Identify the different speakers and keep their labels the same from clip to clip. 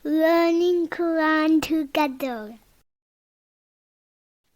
Speaker 1: learning Quran together.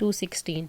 Speaker 2: 216।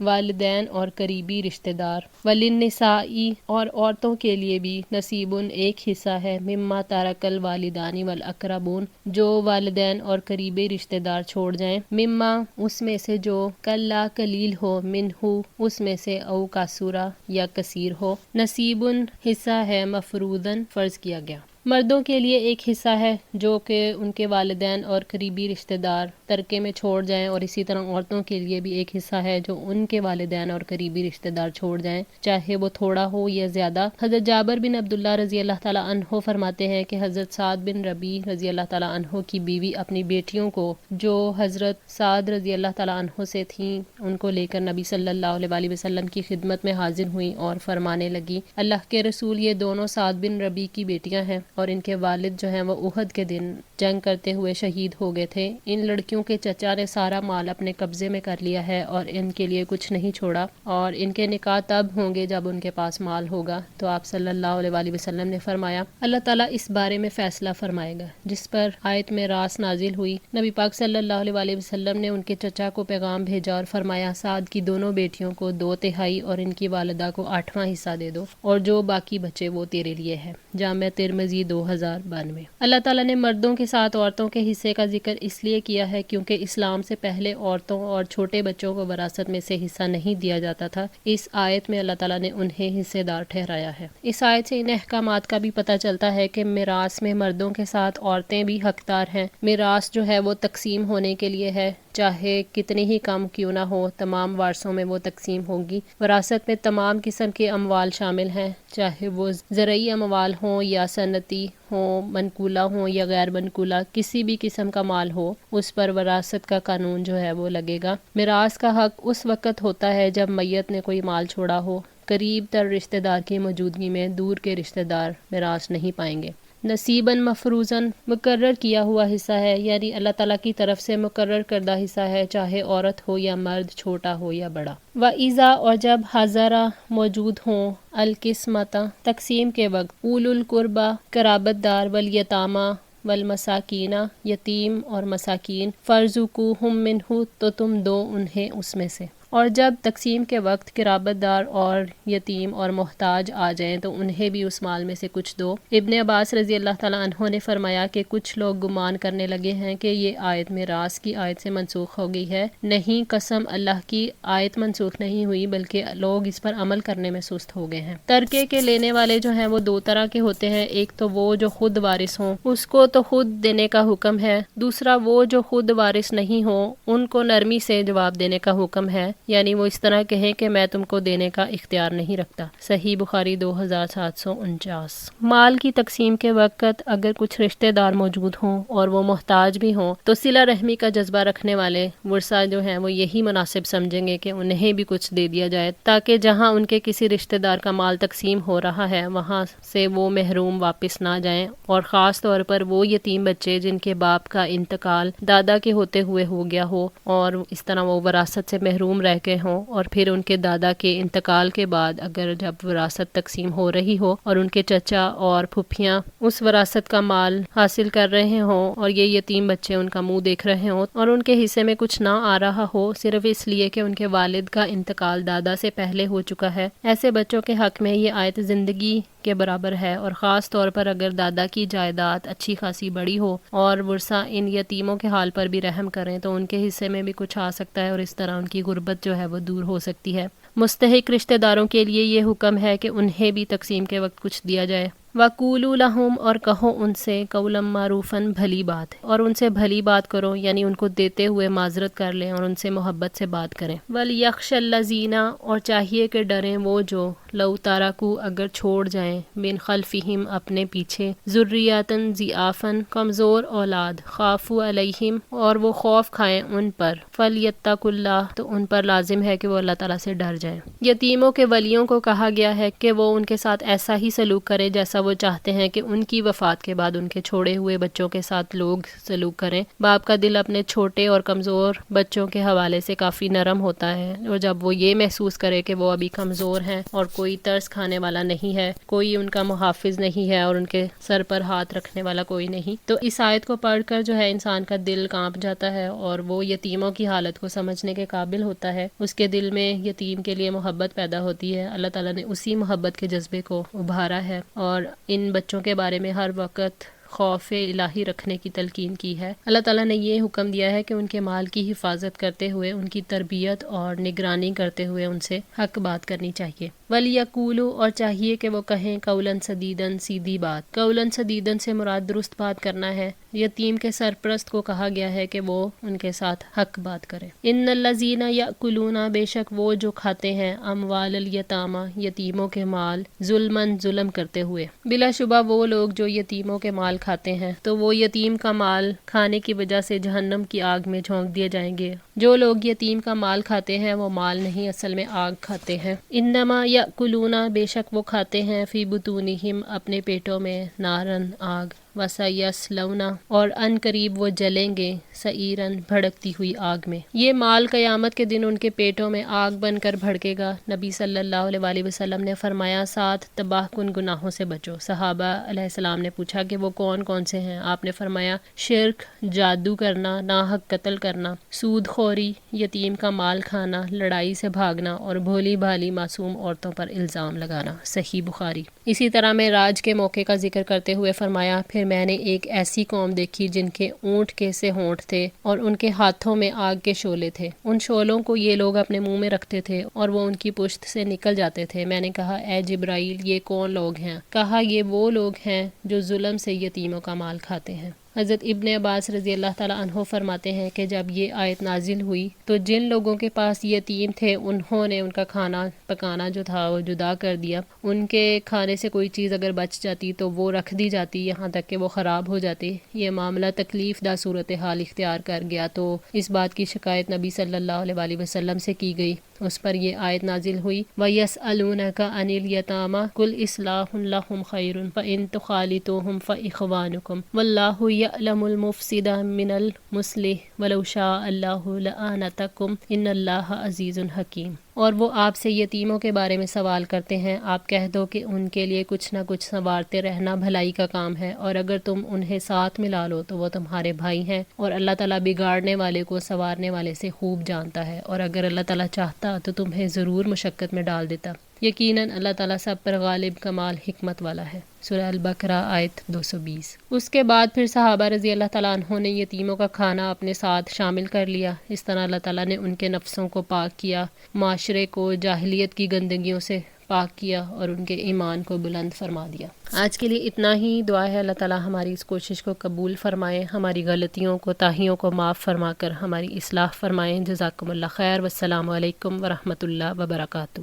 Speaker 2: والدین اور قریبی رشتہ دار، وللنسائی اور عورتوں کے لیے بھی نصیبن ایک حصہ ہے، مما ترک الوالدان والاقربون جو والدین اور قریبی رشتہ دار چھوڑ جائیں، مما اس میں سے جو کلا قلیل ہو، منہو اس میں سے، او کاسورا یا کثیر ہو، نصیبن حصہ ہے، مفروضن فرض کیا گیا۔ مردوں کے لیے ایک حصہ ہے جو کہ ان کے والدین اور قریبی رشتہ دار ترکے میں چھوڑ جائیں، اور اسی طرح عورتوں کے لیے بھی ایک حصہ ہے جو ان کے والدین اور قریبی رشتہ دار چھوڑ جائیں، چاہے وہ تھوڑا ہو یا زیادہ۔ حضرت جابر بن عبداللہ رضی اللہ تعالیٰ عنہ فرماتے ہیں کہ حضرت سعد بن ربیع رضی اللہ تعالیٰ عنہ کی بیوی اپنی بیٹیوں کو جو حضرت سعد رضی اللہ تعالیٰ عنہ سے تھیں ان کو لے کر نبی صلی اللہ علیہ وسلم کی خدمت میں حاضر ہوئیں اور فرمانے لگی، اللہ کے رسول یہ دونوں سعد بن ربیع کی بیٹیاں ہیں اور ان کے والد جو ہیں وہ احد کے دن جنگ کرتے ہوئے شہید ہو گئے تھے، ان لڑکیوں کے چچا نے سارا مال اپنے قبضے میں کر لیا ہے اور ان کے لیے کچھ نہیں چھوڑا، اور ان کے نکاح تب ہوں گے جب ان کے پاس مال ہوگا۔ تو آپ صلی اللہ علیہ وسلم نے فرمایا اللہ تعالیٰ اس بارے میں فیصلہ فرمائے گا، جس پر آیت میں راس نازل ہوئی۔ نبی پاک صلی اللہ علیہ وسلم نے ان کے چچا کو پیغام بھیجا اور فرمایا سعد کی دونوں بیٹیوں کو 2/3 اور ان کی والدہ کو 8واں حصہ دے دو، اور جو باقی بچے وہ تیرے لیے ہے۔ جامع ترمذی 2092۔ اللہ تعالیٰ نے مردوں کے ساتھ عورتوں کے حصے کا ذکر اس لیے کیا ہے کیونکہ اسلام سے پہلے عورتوں اور چھوٹے بچوں کو وراثت میں سے حصہ نہیں دیا جاتا تھا۔ اس آیت میں اللہ تعالیٰ نے انہیں حصے دار ٹھہرایا ہے۔ اس آیت سے ان احکامات کا بھی پتہ چلتا ہے کہ میراث میں مردوں کے ساتھ عورتیں بھی حقدار ہیں۔ میراث جو ہے وہ تقسیم ہونے کے لیے ہے، چاہے کتنی ہی کم کیوں نہ ہو، تمام وارثوں میں وہ تقسیم ہوگی۔ وراثت میں تمام قسم کے اموال شامل ہیں، چاہے وہ زرعی اموال ہوں یا صنعتی ہوں، منقولہ ہوں یا غیر منقولہ، کسی بھی قسم کا مال ہو، اس پر وراثت کا قانون جو ہے وہ لگے گا۔ میراث کا حق اس وقت ہوتا ہے جب میت نے کوئی مال چھوڑا ہو، قریب تر رشتہ دار کی موجودگی میں دور کے رشتہ دار میراث نہیں پائیں گے۔ نصیباً مفروضاً مقرر کیا ہوا حصہ ہے، یعنی اللہ تعالیٰ کی طرف سے مقرر کردہ حصہ ہے، چاہے عورت ہو یا مرد، چھوٹا ہو یا بڑا۔ وَإِذَا اور جب حضرہ موجود ہوں، القسمۃ تقسیم کے وقت، اولو القربہ قرابت دار، والیتامى والمساکین یتیم اور مساکین، فارزقوہم منہ تو تم دو انہیں اس میں سے۔ اور جب تقسیم کے وقت قرابت دار اور یتیم اور محتاج آ جائیں تو انہیں بھی اس مال میں سے کچھ دو۔ ابن عباس رضی اللہ تعالیٰ عنہ نے فرمایا کہ کچھ لوگ گمان کرنے لگے ہیں کہ یہ آیت میراث کی آیت سے منسوخ ہو گئی ہے۔ نہیں، قسم اللہ کی، آیت منسوخ نہیں ہوئی بلکہ لوگ اس پر عمل کرنے میں سست ہو گئے ہیں۔ ترکے کے لینے والے جو ہیں وہ دو طرح کے ہوتے ہیں، ایک تو وہ جو خود وارث ہوں، اس کو تو خود دینے کا حکم ہے، دوسرا وہ جو خود وارث نہیں ہوں، ان کو نرمی سے جواب دینے کا حکم ہے، یعنی وہ اس طرح کہیں کہ میں تم کو دینے کا اختیار نہیں رکھتا۔ صحیح بخاری 2749۔ مال کی تقسیم کے وقت اگر کچھ رشتہ دار موجود ہوں اور وہ محتاج بھی ہوں تو صلہ رحمی کا جذبہ رکھنے والے ورثہ جو ہیں وہ یہی مناسب سمجھیں گے کہ انہیں بھی کچھ دے دیا جائے، تاکہ جہاں ان کے کسی رشتہ دار کا مال تقسیم ہو رہا ہے وہاں سے وہ محروم واپس نہ جائیں، اور خاص طور پر وہ یتیم بچے جن کے باپ کا انتقال دادا کے ہوتے ہوئے ہو گیا ہو اور اس طرح وہ وراثت سے محروم رہ گئے ہوں، اور پھر ان کے دادا کے انتقال کے بعد اگر جب وراثت تقسیم ہو رہی ہو اور ان کے چچا اور پھپھیاں اس وراثت کا مال حاصل کر رہے ہوں اور یہ یتیم بچے ان کا منہ دیکھ رہے ہوں اور ان کے حصے میں کچھ نہ آ رہا ہو صرف اس لیے کہ ان کے والد کا انتقال دادا سے پہلے ہو چکا ہے، ایسے بچوں کے حق میں یہ آیت زندگی کے برابر ہے، اور خاص طور پر اگر دادا کی جائیداد اچھی خاصی بڑی ہو اور ورثہ ان یتیموں کے حال پر بھی رحم کریں تو ان کے حصے میں بھی کچھ آ سکتا ہے اور اس طرح ان کی غربت جو ہے وہ دور ہو سکتی ہے۔ مستحق رشتہ داروں کے لیے یہ حکم ہے کہ انہیں بھی تقسیم کے وقت کچھ دیا جائے۔ وَقُولُوا لَهُمْ اور کہو ان سے قولا معروفاً بھلی بات، اور ان سے بھلی بات کرو، یعنی ان کو دیتے ہوئے معذرت کر لیں اور ان سے محبت سے بات کریں۔ وَلْيَخْشَ الَّذِينَ اور چاہیے کہ ڈریں وہ جو لو تارکوا اگر چھوڑ جائیں من خلفہم اپنے پیچھے ذریاتن ضعافن کمزور اولاد، خافوا علیہم اور وہ خوف کھائیں ان پر، فلیتقوا اللہ تو ان پر لازم ہے کہ وہ اللہ تعالیٰ سے ڈر جائیں۔ یتیموں کے ولیوں کو کہا گیا ہے کہ وہ ان کے ساتھ ایسا ہی سلوک کرے جیسا البتہ وہ چاہتے ہیں کہ ان کی وفات کے بعد ان کے چھوڑے ہوئے بچوں کے ساتھ لوگ سلوک کریں۔ باپ کا دل اپنے چھوٹے اور کمزور بچوں کے حوالے سے کافی نرم ہوتا ہے، اور جب وہ یہ محسوس کرے کہ وہ ابھی کمزور ہیں اور کوئی ترس کھانے والا نہیں ہے، کوئی ان کا محافظ نہیں ہے اور ان کے سر پر ہاتھ رکھنے والا کوئی نہیں، تو اس آیت کو پڑھ کر جو ہے انسان کا دل کانپ جاتا ہے اور وہ یتیموں کی حالت کو سمجھنے کے قابل ہوتا ہے۔ اس کے دل میں یتیم کے لیے محبت پیدا ہوتی ہے۔ اللہ تعالیٰ نے اسی محبت کے جذبے کو ابھارا ہے اور ان بچوں کے بارے میں ہر وقت خوف الہی رکھنے کی تلقین کی ہے۔ اللہ تعالیٰ نے یہ حکم دیا ہے کہ ان کے مال کی حفاظت کرتے ہوئے، ان کی تربیت اور نگرانی کرتے ہوئے ان سے حق بات کرنی چاہیے۔ وَلْيَقُولُوا، اور چاہیے کہ وہ کہیں قولاً سدیداً، سیدھی بات۔ قولاً سدیداً سے مراد درست بات کرنا ہے۔ یتیم کے سرپرست کو کہا گیا ہے کہ وہ ان کے ساتھ حق بات کرے۔ ان الذین یأکلون، بے شک وہ جو کھاتے ہیں، اموال الیتامی، یتیموں کے مال، ظلماً، ظلم کرتے ہوئے۔ بلا شبہ وہ لوگ جو یتیموں کے مال کھاتے ہیں تو وہ یتیم کا مال کھانے کی وجہ سے جہنم کی آگ میں جھونک دیے جائیں گے۔ جو لوگ یتیم کا مال کھاتے ہیں وہ مال نہیں، اصل میں آگ کھاتے ہیں۔ انما یأکلون، بے شک وہ کھاتے ہیں، فی بطونہم، اپنے پیٹوں میں، نارن، آگ، وَسَيَصْلَوْنَ، اور ان قریب وہ جلیں گے، سعیراً، بھڑکتی ہوئی آگ میں۔ یہ مال قیامت کے دن ان کے پیٹوں میں آگ بن کر بھڑکے گا۔ نبی صلی اللہ علیہ وسلم نے فرمایا 7 تباہ کن گناہوں سے بچو۔ صحابہ علیہ السلام نے پوچھا کہ وہ کون کون سے ہیں؟ آپ نے فرمایا شرک، جادو کرنا، ناحق قتل کرنا، سود خوری، یتیم کا مال کھانا، لڑائی سے بھاگنا اور بھولی بھالی معصوم عورتوں پر الزام لگانا۔ صحیح بخاری۔ اسی طرح معراج کے موقع کا ذکر کرتے ہوئے فرمایا پھر میں نے ایک ایسی قوم دیکھی جن کے اونٹ کے سے ہونٹ تھے اور ان کے ہاتھوں میں آگ کے شعلے تھے۔ ان شعلوں کو یہ لوگ اپنے منہ میں رکھتے تھے اور وہ ان کی پشت سے نکل جاتے تھے۔ میں نے کہا اے جبرائیل، یہ کون لوگ ہیں؟ کہا یہ وہ لوگ ہیں جو ظلم سے یتیموں کا مال کھاتے ہیں۔ حضرت ابن عباس رضی اللہ تعالیٰ عنہ فرماتے ہیں کہ جب یہ آیت نازل ہوئی تو جن لوگوں کے پاس یتیم تھے انہوں نے ان کا کھانا پکانا جو تھا وہ جدا کر دیا۔ ان کے کھانے سے کوئی چیز اگر بچ جاتی تو وہ رکھ دی جاتی یہاں تک کہ وہ خراب ہو جاتی۔ یہ معاملہ تکلیف دہ صورتحال اختیار کر گیا تو اس بات کی شکایت نبی صلی اللہ علیہ وسلم سے کی گئی۔ اس پر یہ آیت نازل ہوئی وَيَسْأَلُونَكَ عَنِ الْيَتَامَى قُلْ إِصْلَاحٌ لَهُمْ خَيْرٌ فَإِن تُخَالِطُوهُمْ فَإِخْوَانُكُمْ وَاللَّهُ يَعْلَمُ الْمُفْسِدَ مِنَ الْمُصْلِحِ وَلَوْ شَاءَ اللَّهُ لَأَعْنَتَكُمْ إِنَّ اللَّهَ عَزِيزٌ حَكِيمٌ۔ اور وہ آپ سے یتیموں کے بارے میں سوال کرتے ہیں، آپ کہہ دو کہ ان کے لیے کچھ نہ کچھ سنوارتے رہنا بھلائی کا کام ہے، اور اگر تم انہیں ساتھ ملا لو تو وہ تمہارے بھائی ہیں، اور اللہ تعالیٰ بگاڑنے والے کو سنوارنے والے سے خوب جانتا ہے، اور اگر اللہ تعالیٰ چاہتا تو تمہیں ضرور مشقت میں ڈال دیتا۔ یقیناً اللہ تعالیٰ سب پر غالب، کمال حکمت والا ہے۔ سورہ البقرہ آیت 220۔ اس کے بعد پھر صحابہ رضی اللہ تعالیٰ عنہ نے یتیموں کا کھانا اپنے ساتھ شامل کر لیا۔ اس طرح اللہ تعالیٰ نے ان کے نفسوں کو پاک کیا، معاشرے کو جاہلیت کی گندگیوں سے پاک کیا اور ان کے ایمان کو بلند فرما دیا۔ آج کے لیے اتنا ہی۔ دعا ہے اللہ تعالیٰ ہماری اس کوشش کو قبول فرمائے، ہماری غلطیوں کو، تاہیوں کو معاف فرما کر ہماری اصلاح فرمائیں۔ جزاکم اللہ خیر، والسلام علیکم ورحمۃ اللہ وبرکاتہ۔